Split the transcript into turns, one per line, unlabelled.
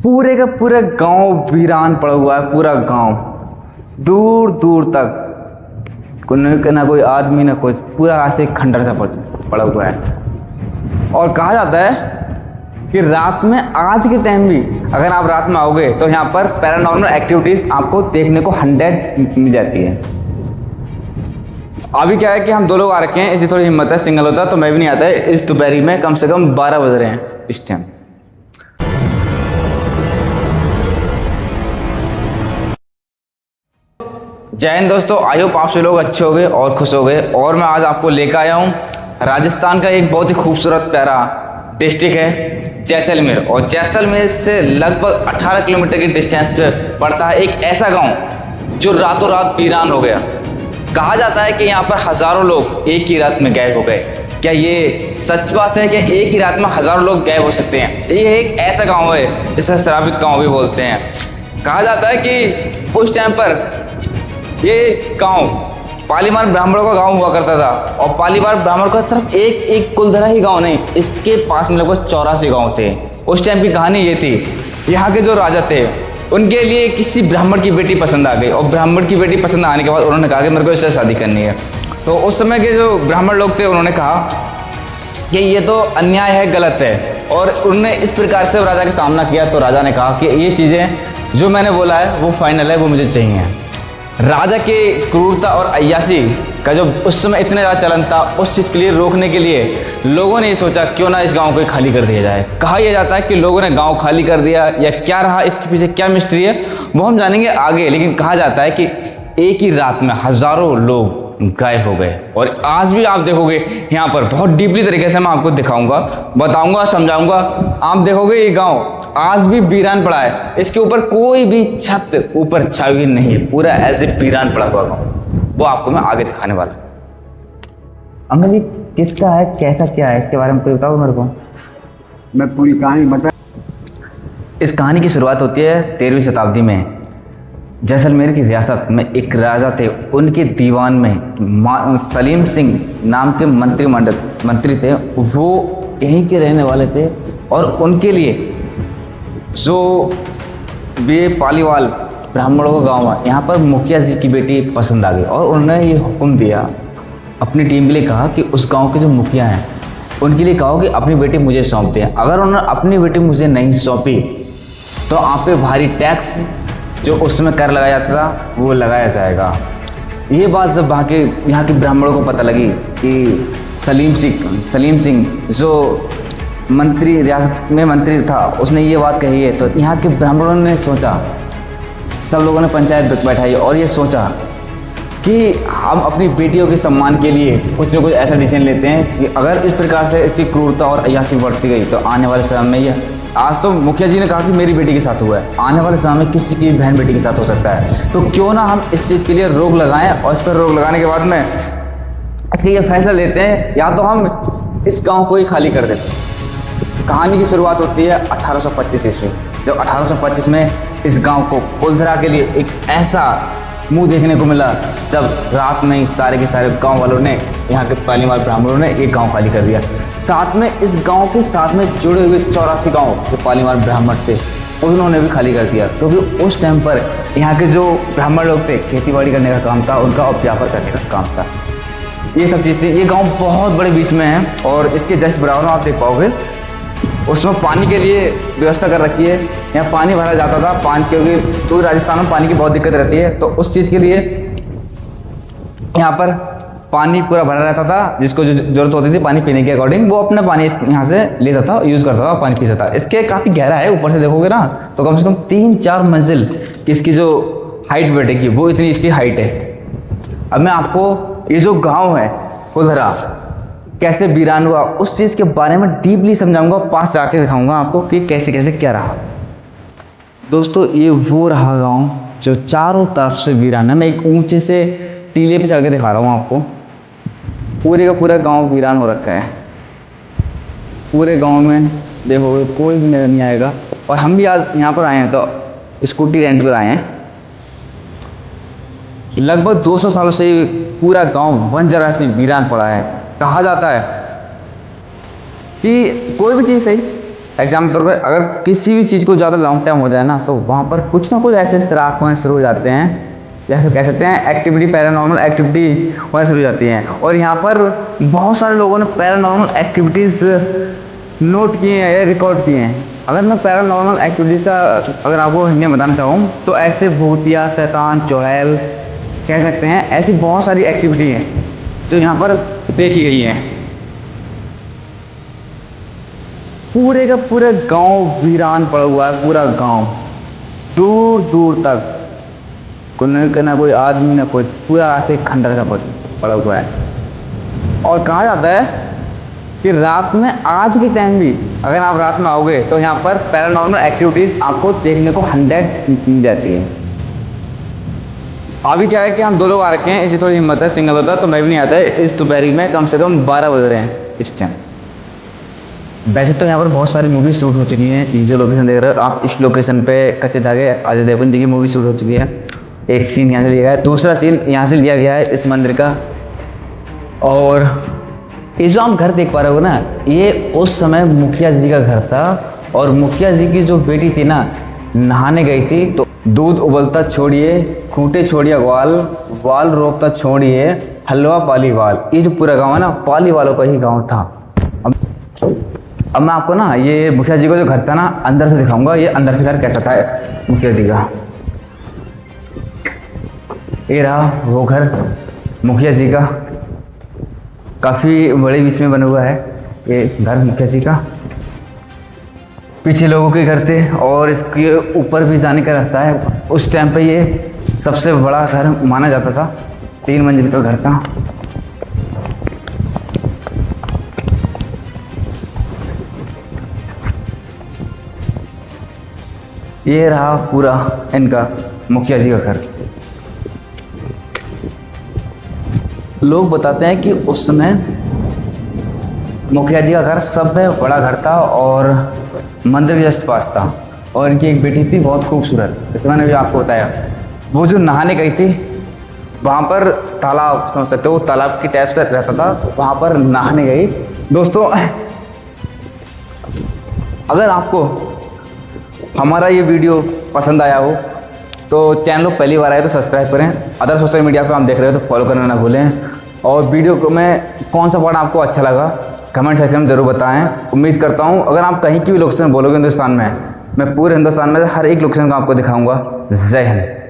पूरे का पूरा गांव वीरान पड़ा हुआ है। पूरा गांव दूर दूर तक ना कोई आदमी ना कुछ, पूरा ऐसे खंडर सा पड़ा हुआ है। और कहा जाता है कि रात में, आज के टाइम भी अगर आप रात में आओगे तो यहाँ पर पैरानॉर्मल एक्टिविटीज आपको देखने को 100 मिल जाती है। अभी क्या है कि हम 2 लोग आ रखे हैं, इसलिए थोड़ी हिम्मत है। सिंगल होता तो मैं भी नहीं आता है। इस दोपहरी में कम से कम 12 बज रहे हैं इस टाइम। जय हिंद दोस्तों, आई होप आप सभी लोग अच्छे हो गए और खुश हो गए। और मैं आज आपको लेकर आया हूँ राजस्थान का एक बहुत ही खूबसूरत प्यारा डिस्ट्रिक्ट है जैसलमेर। और जैसलमेर से लगभग 18 किलोमीटर की डिस्टेंस पे पड़ता है एक ऐसा गांव जो रातों रात वीरान हो गया। कहा जाता है कि यहाँ पर हजारों लोग एक ही रात में गायब हो गए। क्या ये सच बात है कि एक ही रात में हजारों लोग गायब हो सकते हैं? ये एक ऐसा गांव है जिसे श्रापित गांव भी बोलते हैं। कहा जाता है कि उस टाइम पर ये गांव पालीमार ब्राह्मणों का गांव हुआ करता था। और पालीमार ब्राह्मण का सिर्फ एक कुलधरा ही गांव नहीं, इसके पास में लगभग 84 गांव थे। उस टाइम की कहानी ये थी, यहाँ के जो राजा थे उनके लिए किसी ब्राह्मण की बेटी पसंद आ गई। और ब्राह्मण की बेटी पसंद आने के बाद उन्होंने कहा कि मेरे को इससे शादी करनी है। तो उस समय के जो ब्राह्मण लोग थे उन्होंने कहा कि ये तो अन्याय है, गलत है। और उन्होंने इस प्रकार से राजा का सामना किया। तो राजा ने कहा कि ये चीज़ें जो मैंने बोला है वो फाइनल है, वो मुझे चाहिए। राजा के क्रूरता और अय्यासी का जो उस समय इतना ज़्यादा चलन था, उस चीज़ के लिए रोकने के लिए लोगों ने सोचा क्यों ना इस गांव को खाली कर दिया जाए। कहा यह जाता है कि लोगों ने गांव खाली कर दिया, या क्या रहा इसके पीछे क्या मिस्ट्री है वो हम जानेंगे आगे। लेकिन कहा जाता है कि एक ही रात में हजारों लोग गायब हो गए। और आज भी आप देखोगे यहाँ पर बहुत डीपली तरीके से मैं आपको दिखाऊंगा, बताऊंगा, समझाऊंगा। आप देखोगे ये गांव आज भी वीरान पड़ा है। इसके ऊपर कोई भी छत ऊपर छाई हुई नहीं है, पूरा ऐसे वीरान पड़ा हुआ गांव। वो आपको मैं आगे दिखाने वाला। अंकल, ये किसका है, कैसा क्या है, इसके बारे में कोई बताओ मेरे को।
मैं पूरी कहानी बता।
इस कहानी की शुरुआत होती है 13वीं शताब्दी में। जैसलमेर की रियासत में एक राजा थे, उनके दीवान में सलीम सिंह नाम के मंत्री थे। वो यहीं के रहने वाले थे। और उनके लिए जो वे पालीवाल ब्राह्मणों का गांव है, यहाँ पर मुखिया जी की बेटी पसंद आ गई। और उन्होंने ये हुक्म दिया अपनी टीम के लिए, कहा कि उस गांव के जो मुखिया हैं उनके लिए कहो कि अपनी बेटी मुझे सौंप दें। अगर उन्होंने अपनी बेटी मुझे नहीं सौंपी तो आप पे भारी टैक्स जो उस समय कर लगाया जाता था वो लगाया जाएगा। ये बात जब यहाँ के ब्राह्मणों को पता लगी कि सलीम सिंह जो रियासत में मंत्री था, उसने ये बात कही है, तो यहाँ के ब्राह्मणों ने सोचा, सब लोगों ने पंचायत बैठाई और ये सोचा कि हम अपनी बेटियों के सम्मान के लिए कुछ न कुछ ऐसा डिसीजन लेते हैं कि अगर इस प्रकार से इसकी क्रूरता और अय्यासी बढ़ती गई तो आने वाले समय में ये, आज तो मुखिया जी ने कहा कि मेरी बेटी के साथ हुआ है, आने वाले समय में किसी की बहन बेटी के साथ हो सकता है। तो क्यों ना हम इस चीज़ के लिए रोक लगाएं। और इस पर रोक लगाने के बाद में इसके ये फैसला लेते हैं, या तो हम इस गांव को ही खाली कर देते हैं। कहानी की शुरुआत होती है 1825 ईस्वी, जब 1825 में इस गांव को कुलधरा के लिए एक ऐसा मुंह देखने को मिला जब रात में ही सारे के सारे गांव वालों ने, यहाँ के पालीमार ब्राह्मणों ने एक गांव खाली कर दिया। साथ में इस गांव के साथ में जुड़े हुए 84 गांव जो पालीमार ब्राह्मण थे उन्होंने भी खाली कर दिया, क्योंकि उस टाइम पर यहाँ के जो ब्राह्मण लोग थे खेतीबाड़ी करने का काम था उनका, और व्यापार करने का काम था। ये सब चीज़ थी। ये गाँव बहुत बड़े बीच में है और इसके जस्ट बराबर में आप देख पाओगे उसमें पानी के लिए व्यवस्था कर रखी है। यहाँ पानी भरा जाता था, पानी, क्योंकि राजस्थान में पानी की बहुत दिक्कत रहती है, तो उस चीज़ के लिए यहाँ पर पानी पूरा भरा रहता था। जिसको जो जरूरत होती थी पानी पीने के अकॉर्डिंग, वो अपना पानी यहाँ से लेता था, यूज़ करता था, पानी पीता था। इसके काफ़ी गहरा है, ऊपर से देखोगे ना तो कम से कम 3-4 मंजिल इसकी जो हाइट बैठेगी वो इतनी इसकी हाइट है। अब मैं आपको ये जो गाँव है कुलधरा कैसे वीरान हुआ उस चीज़ के बारे में डीपली समझाऊंगा, पास जाके दिखाऊंगा आपको कि कैसे कैसे क्या रहा। दोस्तों, ये वो रहा गांव जो चारों तरफ से वीरान है। मैं एक ऊंचे से टीले पे चढ़ के दिखा रहा हूँ आपको। पूरे का पूरा गांव वीरान हो रखा है। पूरे गांव में देखोगे कोई भी नजर नहीं आएगा। और हम भी आज यहाँ पर आए हैं तो स्कूटी रेंट पर आए हैं। लगभग 200 सालों से पूरा गांव बंजर से वीरान पड़ा है। कहा जाता है कि कोई भी चीज़ सही, एग्जाम्पल तौर पर अगर किसी भी चीज़ को ज़्यादा लॉन्ग टाइम हो जाए ना, तो वहाँ पर कुछ ना कुछ ऐसे इख्तलाफ होने शुरू हो जाते हैं, या फिर कह सकते हैं एक्टिविटी, पैरानॉर्मल एक्टिविटी होने शुरू हो जाती हैं। और यहाँ पर बहुत सारे लोगों ने पैरानॉर्मल एक्टिविटीज़ नोट किए हैं या रिकॉर्ड किए हैं। अगर मैं पैरानॉर्मल एक्टिविटीज़ का अगर आपको हिंदी में बताना चाहूँ तो ऐसे भूतिया, शैतान, चुड़ैल कह सकते हैं, ऐसी बहुत सारी एक्टिविटी हैं जो यहाँ पर देखी गई हैं। पूरे का पूरा गांव वीरान पड़ा हुआ है, पूरा गांव दूर दूर तक कोई ना कोई आदमी ना कोई, पूरा ऐसे खंडर का पड़ा हुआ है। और कहा जाता है कि रात में, आज के टाइम भी अगर आप रात में आओगे तो यहाँ पर पैरानॉर्मल एक्टिविटीज़ आपको देखने को 100 मिल जाती है। अभी क्या है कि हम 2 लोग आ रखे हैं, इसलिए थोड़ी हिम्मत है, सिंगल होता तो मैं भी नहीं आता है। इस दोपहरी में कम से कम 12 बज रहे हैं इस टाइम। वैसे तो यहाँ पर बहुत सारी मूवी शूट हो चुकी हैं। ये जो लोकेशन देख रहे हो आप, इस लोकेशन पे कच्चे धागे अजय देवगन जी की मूवी शूट हो चुकी है। एक सीन यहाँ से लिया गया है, दूसरा सीन यहाँ से लिया गया है इस मंदिर का। और ये जो आप घर देख पा रहे हो ना, ये उस समय मुखिया जी का घर था। और मुखिया जी की जो बेटी थी ना, नहाने गई थी, तो दूध उबलता छोड़िए, खूंटे छोड़िए वाल, वाल रोपता छोड़िए, हलवा पालीवाल। ये जो पूरा गाँव है ना, पाली वालों का ही गाँव था। अब मैं आपको ना ये मुखिया जी का जो घर था ना, अंदर से दिखाऊंगा। ये अंदर का घर कैसा था मुखिया जी का। ये रहा वो घर मुखिया जी का, काफ़ी बड़े बीच में बना हुआ है ये घर मुखिया जी का। पीछे लोगों के घर थे और इसके ऊपर भी जाने का रास्ता है। उस टाइम पे ये सबसे बड़ा घर माना जाता था, 3 मंजिल का घर था। ये रहा पूरा इनका मुखिया जी का घर। लोग बताते हैं कि उस समय मुखिया जी का घर सब में बड़ा घर था और मंदिर के जस्ट पास था। और इनकी एक बेटी थी बहुत खूबसूरत, जैसे मैंने भी आपको बताया। वो जो नहाने गई थी, वहाँ पर तालाब समझ सकते हो, तालाब की टाइप से रहता था, वहाँ पर नहाने गई। दोस्तों, अगर आपको हमारा ये वीडियो पसंद आया हो तो चैनल को पहली बार आए तो सब्सक्राइब करें। अदर सोशल मीडिया पे आप देख रहे हो तो फॉलो करना ना भूलें। और वीडियो को में कौन सा पार्ट आपको अच्छा लगा कमेंट सेक्शन में ज़रूर बताएं। उम्मीद करता हूँ अगर आप कहीं की भी लोकेशन बोलोगे हिंदुस्तान में, मैं पूरे हिंदुस्तान में हर एक लोकेशन को आपको दिखाऊंगा। जय हिंद।